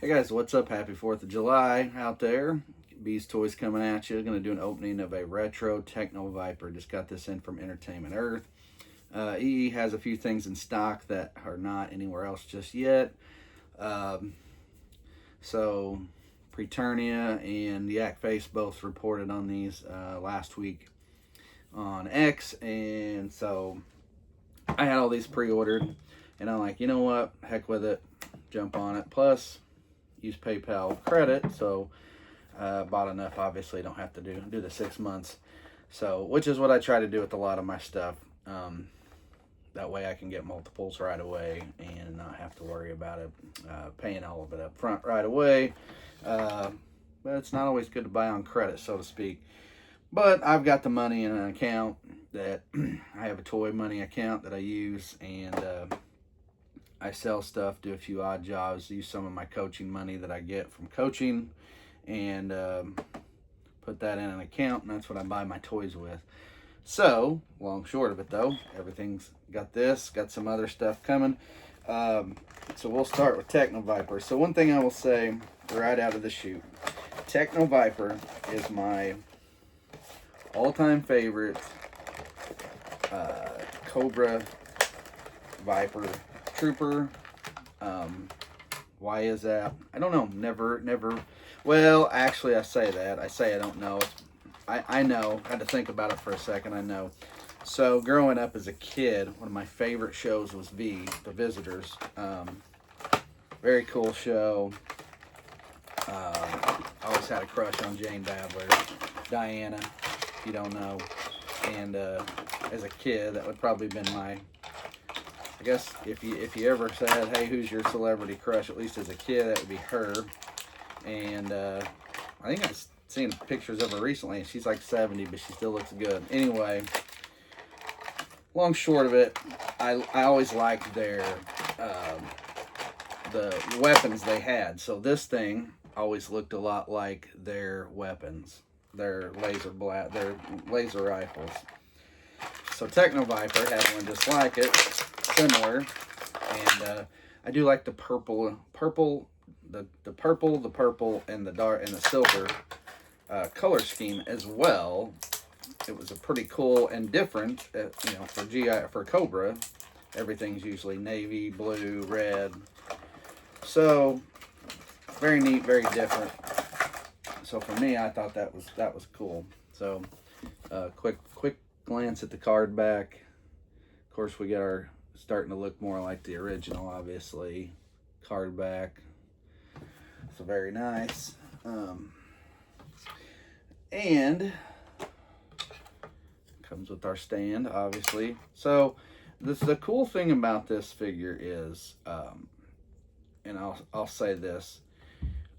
Hey guys, what's up? Happy 4th of July out there. Beast Toys coming at you. Going to do an opening of a retro Techno Viper. Just got this in from Entertainment Earth. EE has a few things in stock that are not anywhere else just yet. Um, so, Preternia and Yak Face both reported on these last week on X. And so, I had all these pre-ordered. And I'm like, you know what? Heck with it. Jump on it. Plus, use PayPal credit, so bought enough. Obviously, don't have to do the 6 months. So, which is what I try to do with a lot of my stuff. That way, I can get multiples right away and not have to worry about it paying all of it up front right away. But it's not always good to buy on credit, so to speak. But I've got the money in an account that I have a toy money account that I use, and I sell stuff, do a few odd jobs, use some of my coaching money that I get from coaching, and put that in an account, and that's what I buy my toys with. So, long short of it though, everything's got this, got some other stuff coming. So we'll start with Techno Viper. So one thing I will say right out of the chute, Techno Viper is my all-time favorite Cobra Viper Trooper. Why is that? I don't know. Never. Well, actually, I say that. I say I don't know. I know. I had to think about it for a second. I know. So, growing up as a kid, one of my favorite shows was The Visitors. Very cool show. I always had a crush on Jane Badler. Diana, if you don't know. And as a kid, that would probably have been my... I guess if you ever said, hey, who's your celebrity crush, at least as a kid, that would be her. And I think I've seen pictures of her recently. She's like 70, but she still looks good. Anyway, long short of it, I always liked their the weapons they had. So this thing always looked a lot like their weapons, their laser rifles. So Techno Viper had one just like it, similar, and I do like the purple, the purple, and the dark and the silver color scheme as well. It was a pretty cool and different, for Cobra, everything's usually navy, blue, red. So very neat, very different. So for me, I thought that was cool. So quick glance at the card back. Of course, we got our starting to look more like the original, obviously. Card back. So very nice. And comes with our stand, obviously. So the cool thing about this figure is, and I'll say this,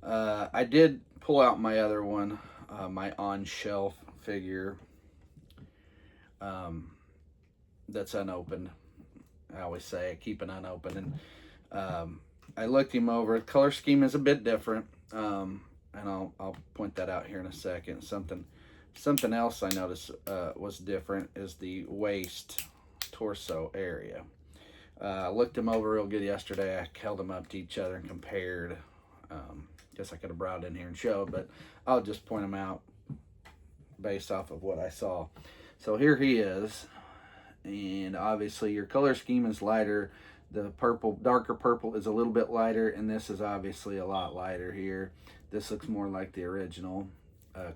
I did pull out my other one, my on-shelf figure. That's unopened. I always say I keep it unopened, and I looked him over. The color scheme is a bit different, and I'll point that out here in a second. Something else I noticed was different is the waist torso area. I looked him over real good yesterday. I held them up to each other and compared. Guess I could have brought it in here and showed, but I'll just point them out based off of what I saw. So here he is, and obviously your color scheme is lighter. The purple, darker purple, is a little bit lighter, and this is obviously a lot lighter here. This looks more like the original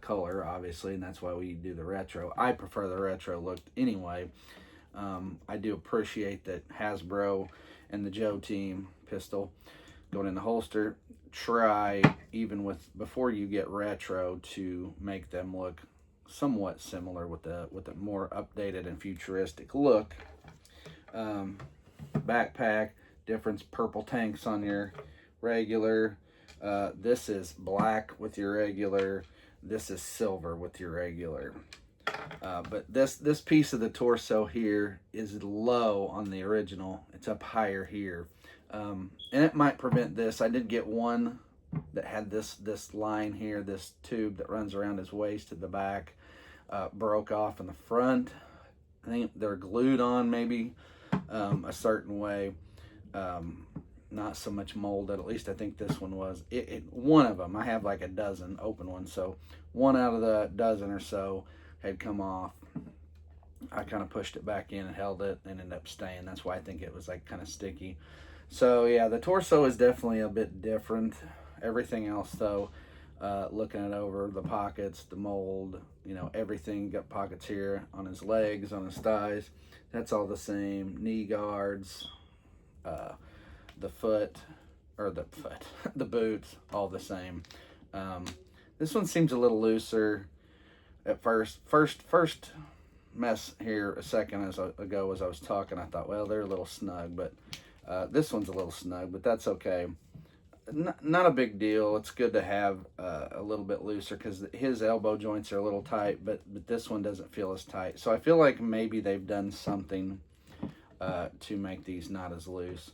color, obviously, and that's why we do the retro. I prefer the retro look anyway. I do appreciate that Hasbro and the Joe team pistol going in the holster try, even with before you get retro, to make them look somewhat similar with a more updated and futuristic look. Backpack difference, purple tanks on your regular. This is black with your regular. This is silver with your regular. But this piece of the torso here is low on the original. It's up higher here, and it might prevent this. I did get one that had this line here, this tube that runs around his waist at the back, broke off in the front. I think they're glued on maybe a certain way. not so much molded. At least I think this one was. One of them, I have like a dozen open ones, so one out of the dozen or so had come off. I kind of pushed it back in and held it and ended up staying. That's why I think it was like kind of sticky. So yeah, the torso is definitely a bit different. Everything else though, looking it over, the pockets, the mold, you know, everything. Got pockets here on his legs, on his thighs. That's all the same. Knee guards, the foot, or the foot, the boots, all the same. This one seems a little looser at first. First mess here a second ago as I was talking, I thought, well, they're a little snug, but this one's a little snug, but that's okay. Not a big deal. It's good to have a little bit looser because his elbow joints are a little tight, but this one doesn't feel as tight. So I feel like maybe they've done something to make these not as loose.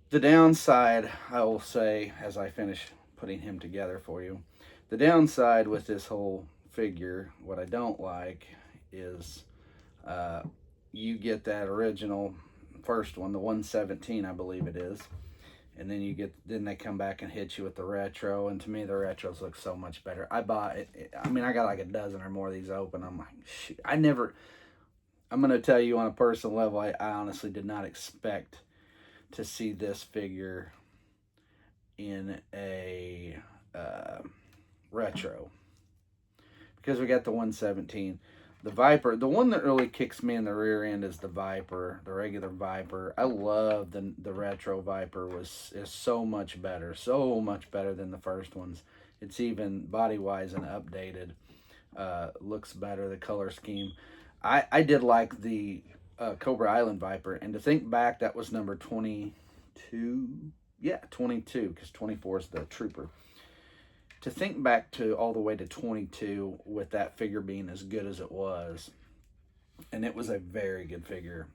The downside, I will say, as I finish putting him together for you, the downside with this whole figure, what I don't like is you get that original first one, the 117, I believe it is, and then they come back and hit you with the retro, and to me the retros look so much better. I bought it. I mean, I got like a dozen or more of these open. I'm like, shoot, I'm gonna tell you on a personal level, I honestly did not expect to see this figure in a retro, because we got the 117. The Viper, the one that really kicks me in the rear end is the Viper, the regular Viper. I love the retro Viper. Is so much better than the first ones. It's even body-wise and updated. Looks better, the color scheme. I did like the Cobra Island Viper, and to think back, that was number 22. Yeah, 22, because 24 is the Trooper. To think back to all the way to 22 with that figure being as good as it was, and it was a very good figure.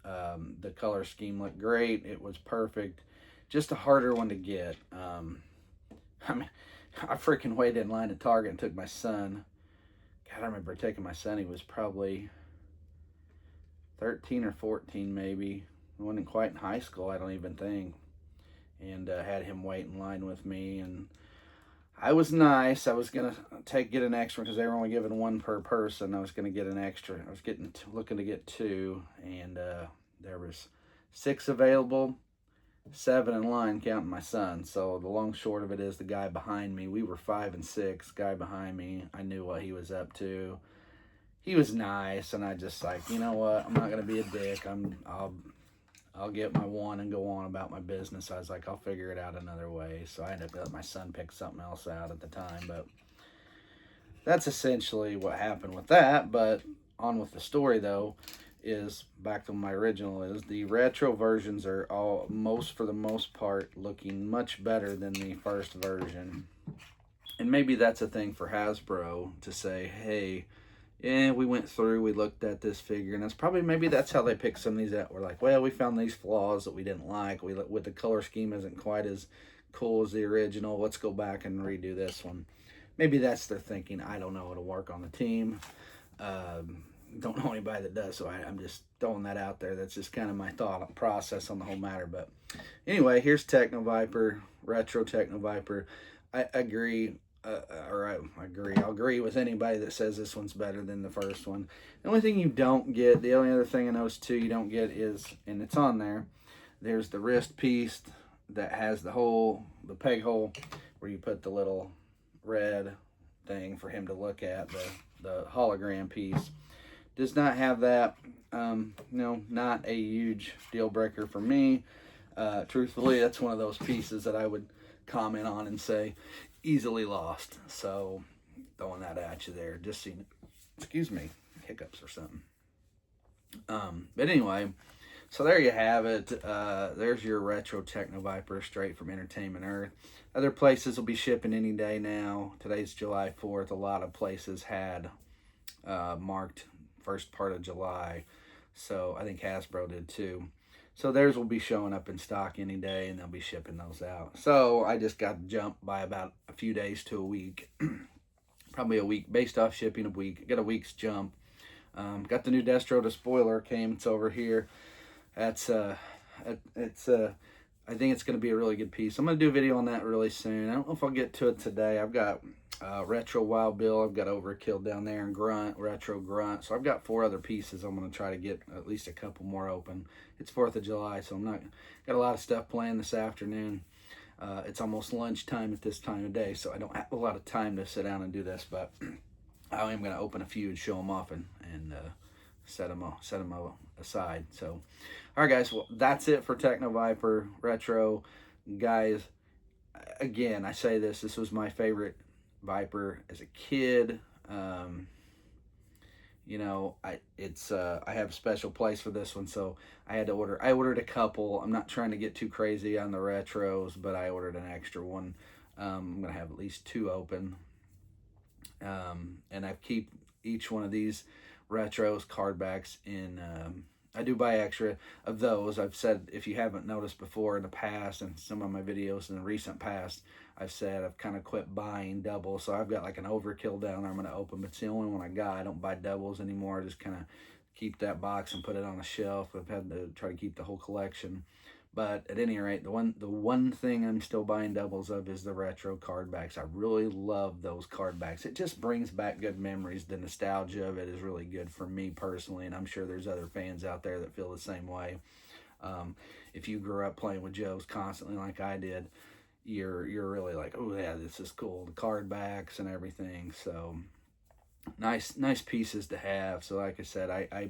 The color scheme looked great. It was perfect. Just a harder one to get. I mean, I freaking waited in line at Target and took my son. God, I remember taking my son. He was probably 13 or 14 maybe. He wasn't quite in high school, I don't even think. And had him wait in line with me, and I was nice. I was gonna get an extra because they were only giving one per person. I was gonna get an extra. I was looking to get two, and there was 6 available, 7 in line, counting my son. So the long short of it is, the guy behind me, we were 5 and 6. Guy behind me, I knew what he was up to. He was nice, and I just like, you know what? I'm not gonna be a dick. I'll get my one and go on about my business. I was like, I'll figure it out another way. So I ended up letting my son pick something else out at the time. But that's essentially what happened with that. But on with the story, though, is back to my original, is the retro versions are for the most part, looking much better than the first version. And maybe that's a thing for Hasbro to say, hey, yeah, we went through, we looked at this figure, and maybe that's how they picked some of these out. We're like, well, we found these flaws that we didn't like. With the color scheme isn't quite as cool as the original. Let's go back and redo this one. Maybe that's their thinking. I don't know. It'll work on the team. Don't know anybody that does, so I'm just throwing that out there. That's just kind of my thought process on the whole matter. But anyway, here's Techno Viper, retro Techno Viper. I agree. I'll agree with anybody that says this one's better than the first one. The only thing you don't get, the only other thing I noticed too, you don't get is, and it's on there, there's the wrist piece that has the peg hole where you put the little red thing for him to look at, the hologram piece. Does not have that. No, not a huge deal breaker for me. Truthfully, that's one of those pieces that I would comment on and say easily lost. So throwing that at you there, just seen, excuse me, hiccups or something. But anyway, so there you have it. There's your retro Techno Viper straight from Entertainment Earth. Other places will be shipping any day now. Today's July 4th. A lot of places had marked first part of July. So I think Hasbro did too. So theirs will be showing up in stock any day, and they'll be shipping those out. So I just got jumped by about a few days to a week. Probably a week, based off shipping a week. Got a week's jump. Got the new Destro to spoiler came. It's over here. I I think it's going to be a really good piece. I'm going to do a video on that really soon. I don't know if I'll get to it today. I've got Retro Wild Bill. I've got Overkill down there and Grunt, Retro Grunt. So I've got 4 other pieces. I'm going to try to get at least a couple more open. It's 4th of July, so I'm not got a lot of stuff planned this afternoon. It's almost lunchtime at this time of day, so I don't have a lot of time to sit down and do this, but I am going to open a few and show them off and set them aside. So, all right, guys, well, that's it for Techno Viper Retro. Guys, again, I say this was my favorite Viper as a kid. You know, I have a special place for this one, so I ordered a couple. I'm not trying to get too crazy on the retros, but I ordered an extra one. I'm gonna have at least 2 open, and I keep each one of these retros card backs in. I do buy extra of those. I've said, if you haven't noticed before in the past, and some of my videos in the recent past, I've said I've kind of quit buying doubles. So I've got like an Overkill down there I'm going to open, but it's the only one I got. I don't buy doubles anymore. I just kind of keep that box and put it on a shelf. I've had to try to keep the whole collection. But at any rate, the one thing I'm still buying doubles of is the retro card backs. I really love those card backs. It just brings back good memories. The nostalgia of it is really good for me personally, and I'm sure there's other fans out there that feel the same way. If you grew up playing with Joes constantly like I did, you're really like, oh yeah, this is cool. The card backs and everything. So nice pieces to have. So like I said, I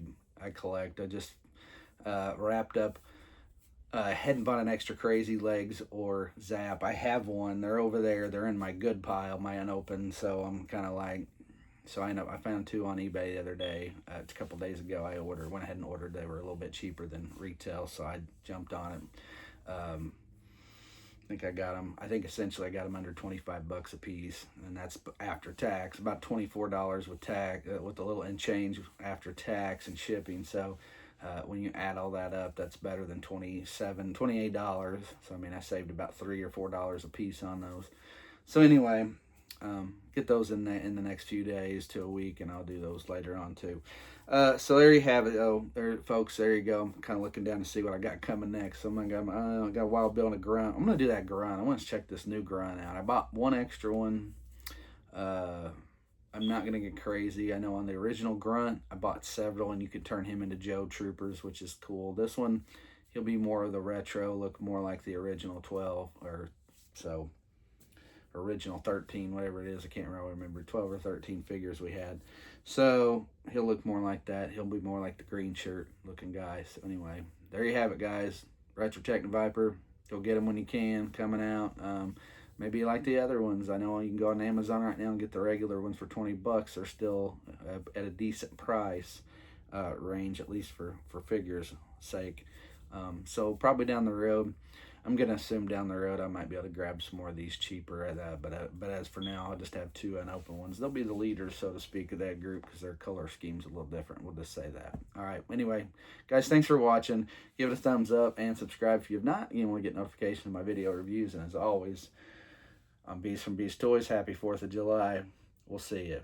collect. I just wrapped up. Hadn't bought an extra Crazy Legs or Zap. I have one. They're over there. They're in my good pile, my unopened. So I'm kind of like, so I know I found 2 on eBay the other day. A couple days ago, I went ahead and ordered. They were a little bit cheaper than retail, so I jumped on it. I think I got them. I think essentially I got them under $25 a piece, and that's after tax. About $24 with tax, with a little and change after tax and shipping. So. When you add all that up, that's better than $28. So, I mean, I saved about $3 or $4 a piece on those. So, anyway, get those in the next few days to a week, and I'll do those later on, too. So, there you have it, there, folks. There you go. I'm kind of looking down to see what I got coming next. So, I got a Wild Bill and a Grunt. I'm going to do that Grunt. I want to check this new Grunt out. I bought one extra one. I'm not going to get crazy. I know on the original Grunt, I bought several, and you could turn him into Joe Troopers, which is cool. This one, he'll be more of the retro, look more like the original 12, or so, original 13, whatever it is. I can't really remember, 12 or 13 figures we had. So he'll look more like that. He'll be more like the green shirt looking guy. So anyway, there you have it, guys. Retro Techno Viper. Go get them when you can, coming out. Maybe you like the other ones. I know you can go on Amazon right now and get the regular ones for $20. They're still at a decent price range, at least for figures' sake. So probably down the road, I'm going to assume down the road I might be able to grab some more of these cheaper at that. But as for now, I'll just have 2 unopened ones. They'll be the leaders, so to speak, of that group because their color scheme's a little different. We'll just say that. All right. Anyway, guys, thanks for watching. Give it a thumbs up and subscribe if you have not. You want to get notifications of my video reviews. And as always, I'm Beast from Beast Toys. Happy 4th of July. We'll see you.